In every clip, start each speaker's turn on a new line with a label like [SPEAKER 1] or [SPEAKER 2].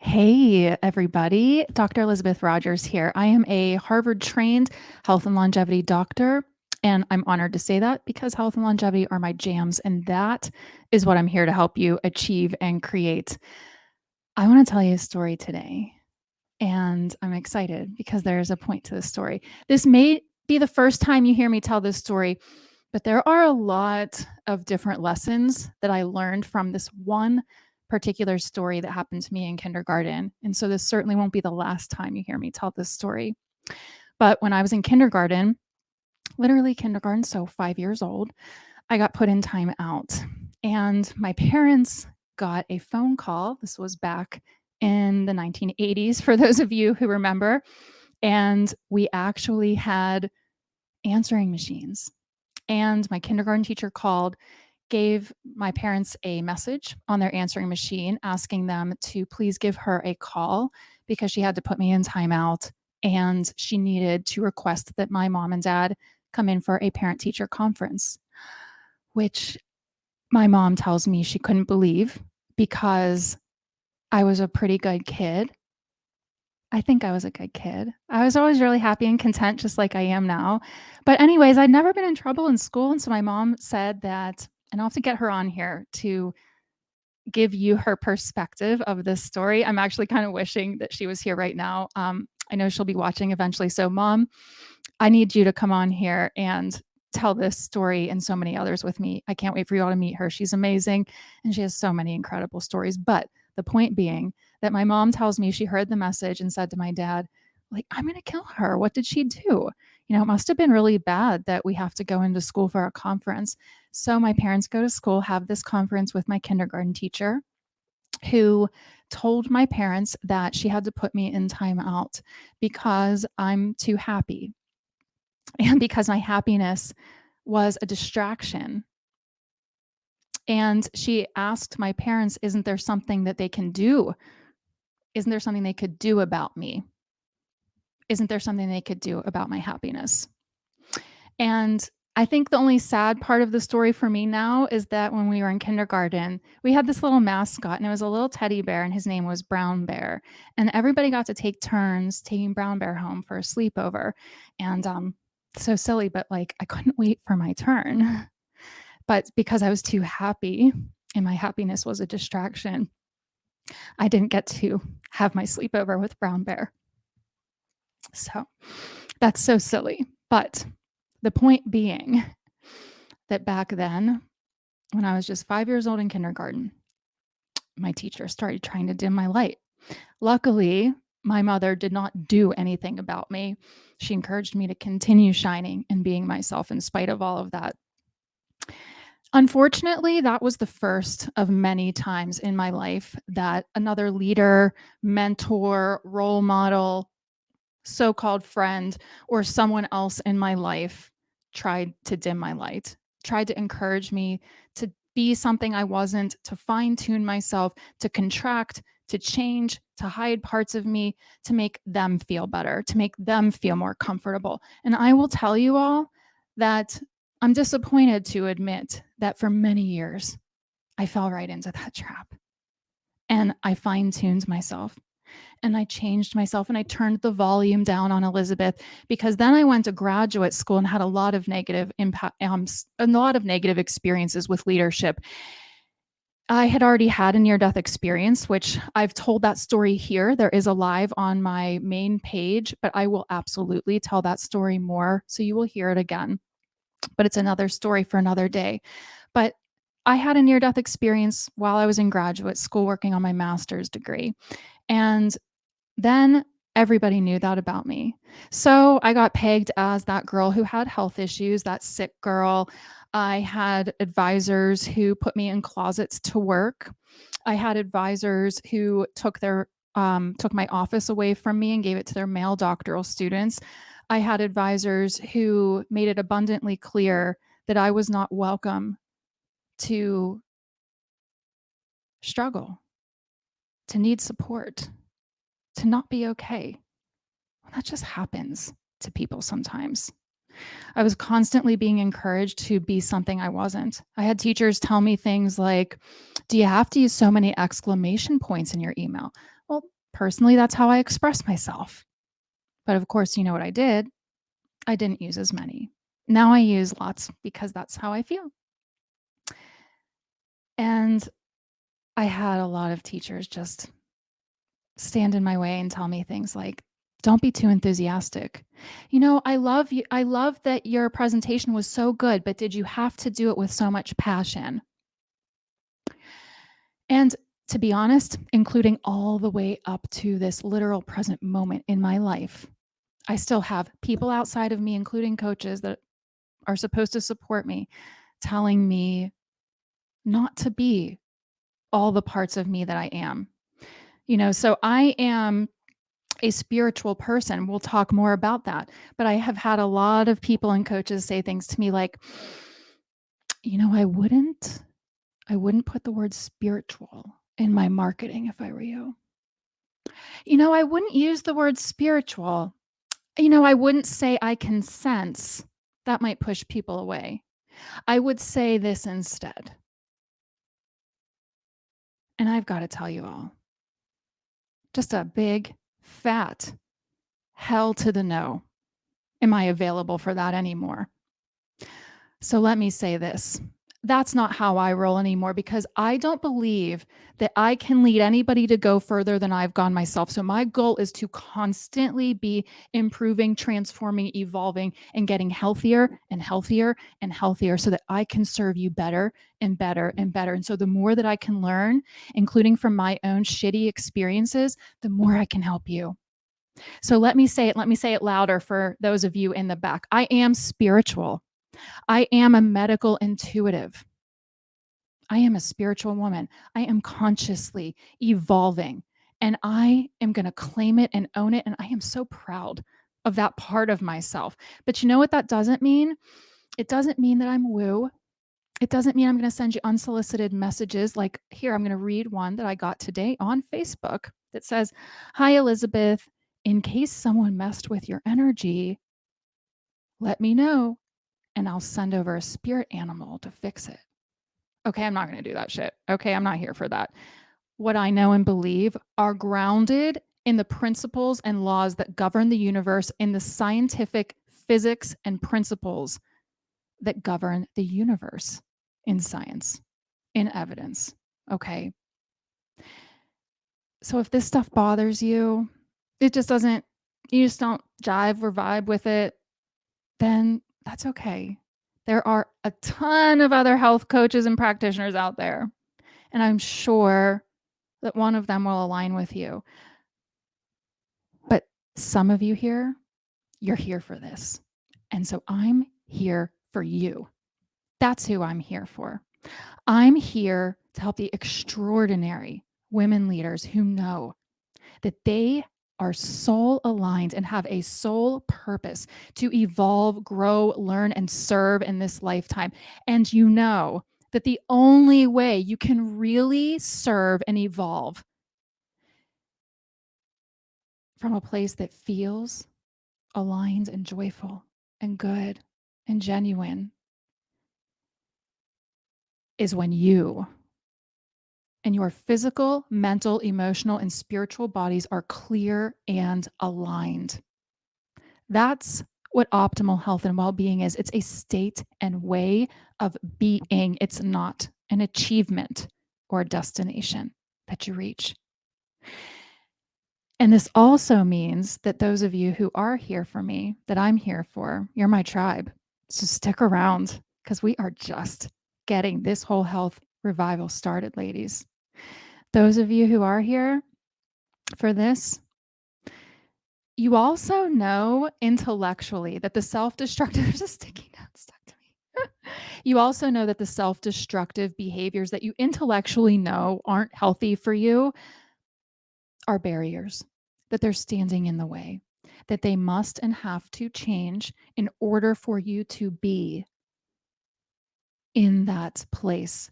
[SPEAKER 1] Hey, everybody. Dr. Elizabeth Rogers here. I am a Harvard trained health and longevity doctor, and I'm honored to say that because health and longevity are my jams, and that is what I'm here to help you achieve and create. I want to tell you a story today, and I'm excited because there's a point to this story. This may be the first time you hear me tell this story, but there are a lot of different lessons that I learned from this one particular story that happened to me in kindergarten. And so this certainly won't be the last time you hear me tell this story. But when I was in kindergarten, literally kindergarten, so 5 years old, I got put in timeout. And my parents got a phone call. This was back in the 1980s, for those of you who remember. And we actually had answering machines. And my kindergarten teacher called, gave my parents a message on their answering machine asking them to please give her a call because she had to put me in timeout and she needed to request that my mom and dad come in for a parent teacher conference, which my mom tells me she couldn't believe because I was a pretty good kid. I think I was a good kid. I was always really happy and content, just like I am now. But, anyways, I'd never been in trouble in school. And so my mom said that, and I'll have to get her on here to give you her perspective of this story. I'm actually kind of wishing that she was here right now. I know she'll be watching eventually. So, Mom, I need you to come on here and tell this story and so many others with me. I can't wait for you all to meet her. She's amazing and she has so many incredible stories. But the point being that my mom tells me she heard the message and said to my dad, like, I'm going to kill her. What did she do? It must have been really bad that we have to go into school for a conference. So my parents go to school, have this conference with my kindergarten teacher who told my parents that she had to put me in timeout because I'm too happy and because my happiness was a distraction. And she asked my parents, isn't there something that they can do? Isn't there something they could do about me? Isn't there something they could do about my happiness? And I think the only sad part of the story for me now is that when we were in kindergarten, we had this little mascot and it was a little teddy bear and his name was Brown Bear. And everybody got to take turns taking Brown Bear home for a sleepover. And so silly, but like I couldn't wait for my turn. But because I was too happy and my happiness was a distraction, I didn't get to have my sleepover with Brown Bear. So that's so silly. But the point being that back then, when I was just 5 years old in kindergarten, my teacher started trying to dim my light. Luckily, my mother did not do anything about me. She encouraged me to continue shining and being myself in spite of all of that. Unfortunately, that was the first of many times in my life that another leader, mentor, role model, so-called friend, or someone else in my life tried to dim my light, tried to encourage me to be something I wasn't, to fine-tune myself, to contract, to change, to hide parts of me, to make them feel better, to make them feel more comfortable. And I will tell you all that I'm disappointed to admit that for many years, I fell right into that trap. And I fine-tuned myself and I changed myself and I turned the volume down on Elizabeth because then I went to graduate school and had a lot of negative impact, a lot of negative experiences with leadership. I had already had a near-death experience, which I've told that story here. There is a live on my main page, but I will absolutely tell that story more, so you will hear it again. But it's another story for another day. But I had a near-death experience while I was in graduate school working on my master's degree. And then everybody knew that about me. So I got pegged as that girl who had health issues, that sick girl. I had advisors who put me in closets to work. I had advisors who took my office away from me and gave it to their male doctoral students. I had advisors who made it abundantly clear that I was not welcome to struggle, to need support, to not be okay. Well, that just happens to people sometimes. I was constantly being encouraged to be something I wasn't. I had teachers tell me things like, do you have to use so many exclamation points in your email? Well, personally, that's how I express myself. But of course, you know what I did? I didn't use as many. Now I use lots because that's how I feel. And I had a lot of teachers just stand in my way and tell me things like, "Don't be too enthusiastic. I love you. I love that your presentation was so good, but did you have to do it with so much passion?" And to be honest, including all the way up to this literal present moment in my life, I still have people outside of me, including coaches that are supposed to support me, telling me not to be all the parts of me that I am. So I am a spiritual person. We'll talk more about that. But I have had a lot of people and coaches say things to me like, I wouldn't put the word spiritual in my marketing if I were you. I wouldn't use the word spiritual. I wouldn't say I can sense. That might push people away. I would say this instead. And I've got to tell you all, just a big, fat hell to the no. Am I available for that anymore? So let me say this. That's not how I roll anymore because I don't believe that I can lead anybody to go further than I've gone myself. So my goal is to constantly be improving, transforming, evolving, and getting healthier and healthier and healthier so that I can serve you better and better and better. And so the more that I can learn, including from my own shitty experiences, the more I can help you. So let me say it. Let me say it louder for those of you in the back. I am spiritual. I am a medical intuitive. I am a spiritual woman. I am consciously evolving and I am going to claim it and own it. And I am so proud of that part of myself. But you know what that doesn't mean? It doesn't mean that I'm woo. It doesn't mean I'm going to send you unsolicited messages. Like here, I'm going to read one that I got today on Facebook that says, "Hi, Elizabeth. In case someone messed with your energy, let me know and I'll send over a spirit animal to fix it." Okay, I'm not going to do that shit. Okay, I'm not here for that. What I know and believe are grounded in the principles and laws that govern the universe, in the scientific physics and principles that govern the universe in science, in evidence. Okay. So if this stuff bothers you, it just doesn't, you just don't jive or vibe with it, then that's okay. There are a ton of other health coaches and practitioners out there. And I'm sure that one of them will align with you. But some of you here, you're here for this. And so I'm here for you. That's who I'm here for. I'm here to help the extraordinary women leaders who know that they are soul aligned and have a soul purpose to evolve, grow, learn, and serve in this lifetime. And you know that the only way you can really serve and evolve from a place that feels aligned and joyful and good and genuine is when you and your physical, mental, emotional, and spiritual bodies are clear and aligned. That's what optimal health and well-being is. It's a state and way of being. It's not an achievement or a destination that you reach. And this also means that those of you who are here for me, that I'm here for, you're my tribe. So stick around because we are just getting this whole health revival started, ladies. Those of you who are here for this, you also know intellectually that the self-destructive, there's a sticky note stuck to me. You also know that the self-destructive behaviors that you intellectually know aren't healthy for you are barriers, that they're standing in the way, that they must and have to change in order for you to be in that place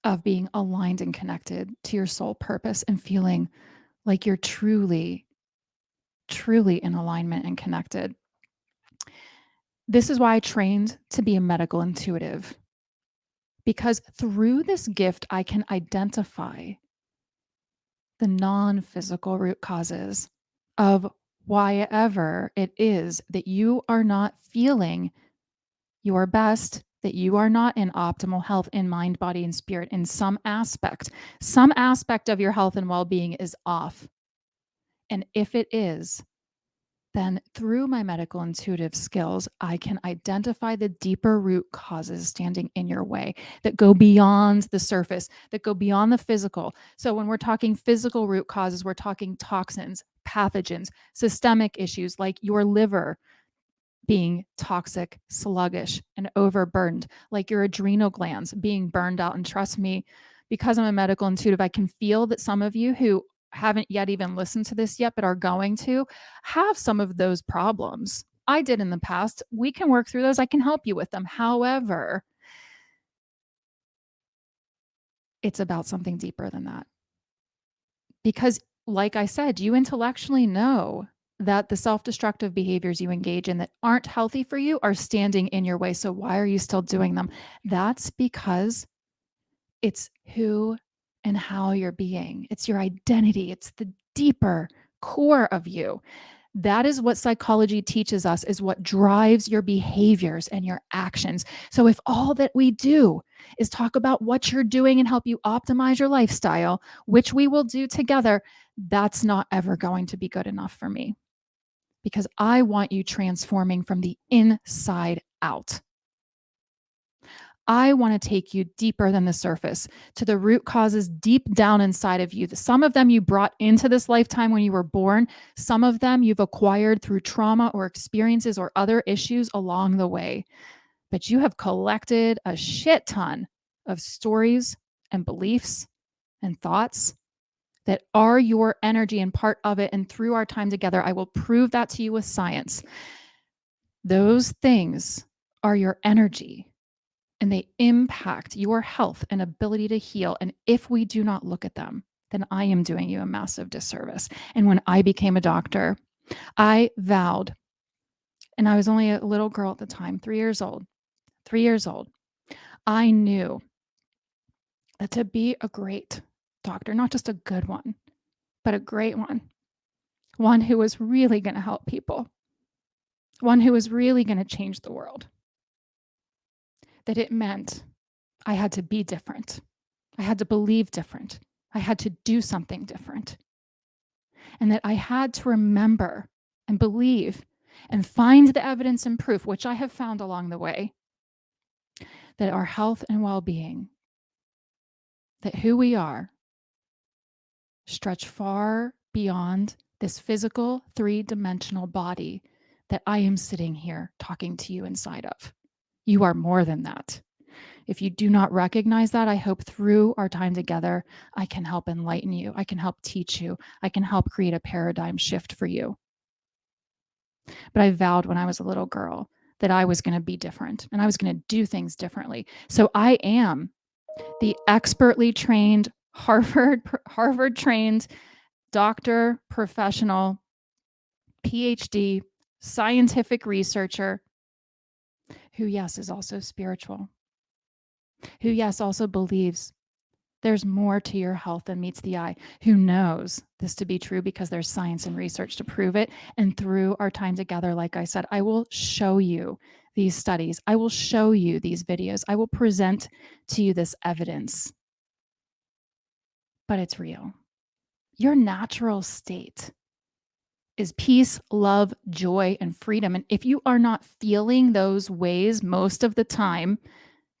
[SPEAKER 1] of being aligned and connected to your soul purpose and feeling like you're truly, truly in alignment and connected. This is why I trained to be a medical intuitive, because through this gift, I can identify the non-physical root causes of why ever it is that you are not feeling your best, that you are not in optimal health in mind, body, and spirit in some aspect. Some aspect of your health and well-being is off. And if it is, then through my medical intuitive skills, I can identify the deeper root causes standing in your way that go beyond the surface, that go beyond the physical. So when we're talking physical root causes, we're talking toxins, pathogens, systemic issues like your liver being toxic, sluggish, and overburdened, like your adrenal glands being burned out. And trust me, because I'm a medical intuitive, I can feel that some of you who haven't yet even listened to this yet, but are going to have some of those problems. I did in the past. We can work through those. I can help you with them. However, it's about something deeper than that. Because, like I said, you intellectually know that the self-destructive behaviors you engage in that aren't healthy for you are standing in your way. So why are you still doing them? That's because it's who and how you're being. It's your identity. It's the deeper core of you. That is what psychology teaches us, is what drives your behaviors and your actions. So if all that we do is talk about what you're doing and help you optimize your lifestyle, which we will do together, that's not ever going to be good enough for me, because I want you transforming from the inside out. I want to take you deeper than the surface to the root causes deep down inside of you. Some of them you brought into this lifetime when you were born. Some of them you've acquired through trauma or experiences or other issues along the way. But you have collected a shit ton of stories and beliefs and thoughts that are your energy and part of it. And through our time together, I will prove that to you with science. Those things are your energy, and they impact your health and ability to heal. And if we do not look at them, then I am doing you a massive disservice. And when I became a doctor, I vowed, and I was only a little girl at the time, 3 years old. 3 years old. I knew that to be a great doctor, not just a good one, but a great one who was really going to help people, one who was really going to change the world, that it meant I had to be different. I had to believe different. I had to do something different. And that I had to remember and believe and find the evidence and proof, which I have found along the way, that our health and well-being, that who we are, stretch far beyond this physical 3-dimensional body that I am sitting here talking to you inside of. You are more than that. If you do not recognize that, I hope through our time together, I can help enlighten you. I can help teach you. I can help create a paradigm shift for you. But I vowed when I was a little girl that I was going to be different and I was going to do things differently. So I am the expertly trained Harvard trained doctor, professional, PhD, scientific researcher who, yes, is also spiritual, who, yes, also believes there's more to your health than meets the eye, who knows this to be true because there's science and research to prove it. And through our time together, like I said, I will show you these studies. I will show you these videos. I will present to you this evidence. But it's real. Your natural state is peace, love, joy, and freedom. And if you are not feeling those ways most of the time,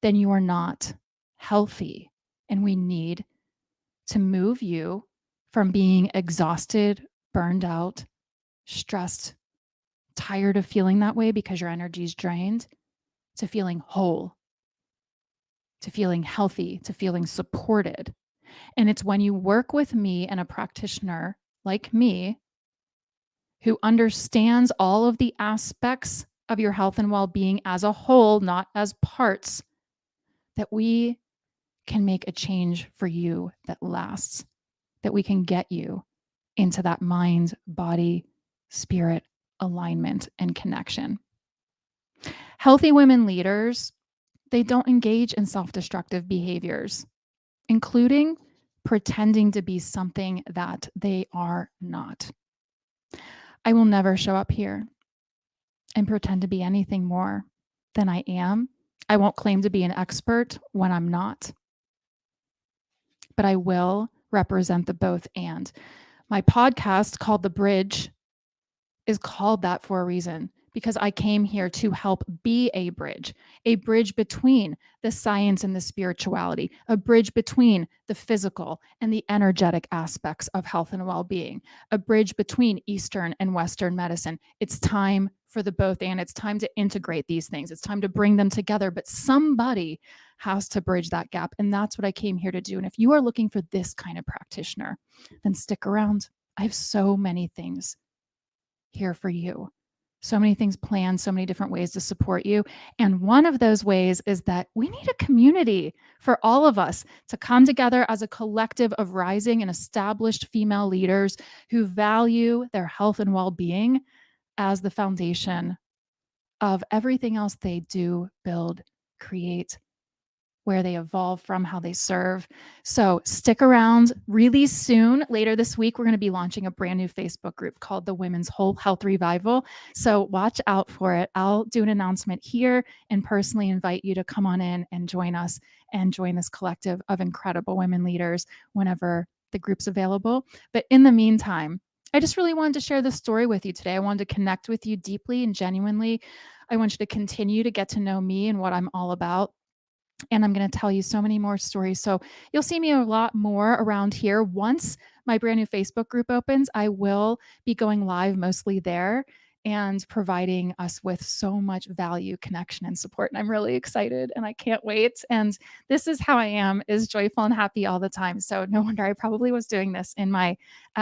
[SPEAKER 1] then you are not healthy. And we need to move you from being exhausted, burned out, stressed, tired of feeling that way because your energy is drained, to feeling whole, to feeling healthy, to feeling supported. And it's when you work with me and a practitioner like me who understands all of the aspects of your health and well-being as a whole, not as parts, that we can make a change for you that lasts, that we can get you into that mind, body, spirit alignment and connection. Healthy women leaders, they don't engage in self-destructive behaviors, including pretending to be something that they are not. I will never show up here and pretend to be anything more than I am. I won't claim to be an expert when I'm not, but I will represent the both and. My podcast called The Bridge is called that for a reason, because I came here to help be a bridge between the science and the spirituality, a bridge between the physical and the energetic aspects of health and well-being, a bridge between Eastern and Western medicine. It's time for the both and. It's time to integrate these things. It's time to bring them together, but somebody has to bridge that gap. And that's what I came here to do. And if you are looking for this kind of practitioner, then stick around. I have so many things here for you. So many things planned, so many different ways to support you. And one of those ways is that we need a community for all of us to come together as a collective of rising and established female leaders who value their health and well-being as the foundation of everything else they do, build, create, where they evolve from, how they serve. So stick around. Really soon, later this week, we're going to be launching a brand new Facebook group called the Women's Whole Health Revival. So watch out for it. I'll do an announcement here and personally invite you to come on in and join us and join this collective of incredible women leaders whenever the group's available. But in the meantime, I just really wanted to share this story with you today. I wanted to connect with you deeply and genuinely. I want you to continue to get to know me and what I'm all about. And I'm going to tell you so many more stories. So you'll see me a lot more around here. Once my brand new Facebook group opens, I will be going live mostly there and providing us with so much value, connection, and support. And I'm really excited and I can't wait. And this is how I am, is joyful and happy all the time. So no wonder I probably was doing this at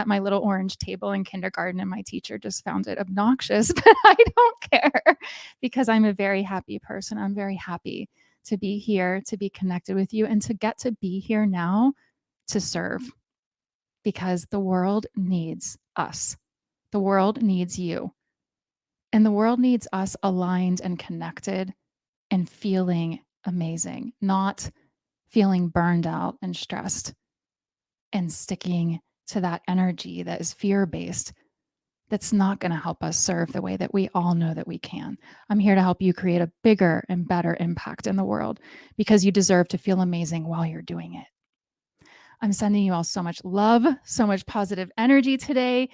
[SPEAKER 1] my little orange table in kindergarten, and my teacher just found it obnoxious, but I don't care because I'm a very happy person. I'm very happy to be here, to be connected with you, and to get to be here now to serve, because the world needs us. The world needs you. And the world needs us aligned and connected and feeling amazing, not feeling burned out and stressed and sticking to that energy that is fear-based, that's not going to help us serve the way that we all know that we can. I'm here to help you create a bigger and better impact in the world, because you deserve to feel amazing while you're doing it. I'm sending you all so much love, so much positive energy today.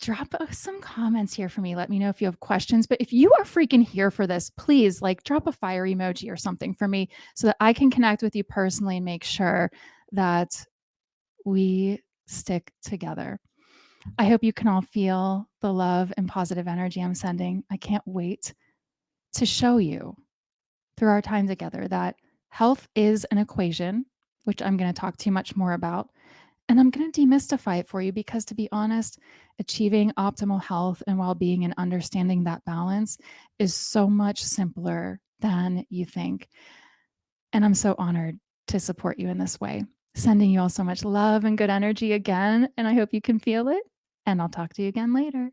[SPEAKER 1] Drop some comments here for me. Let me know if you have questions. But if you are freaking here for this, please drop a fire emoji or something for me so that I can connect with you personally and make sure that we stick together. I hope you can all feel the love and positive energy I'm sending. I can't wait to show you through our time together that health is an equation, which I'm going to talk to you much more about. And I'm going to demystify it for you, because to be honest, achieving optimal health and well-being and understanding that balance is so much simpler than you think. And I'm so honored to support you in this way. Sending you all so much love and good energy again, and I hope you can feel it. And I'll talk to you again later.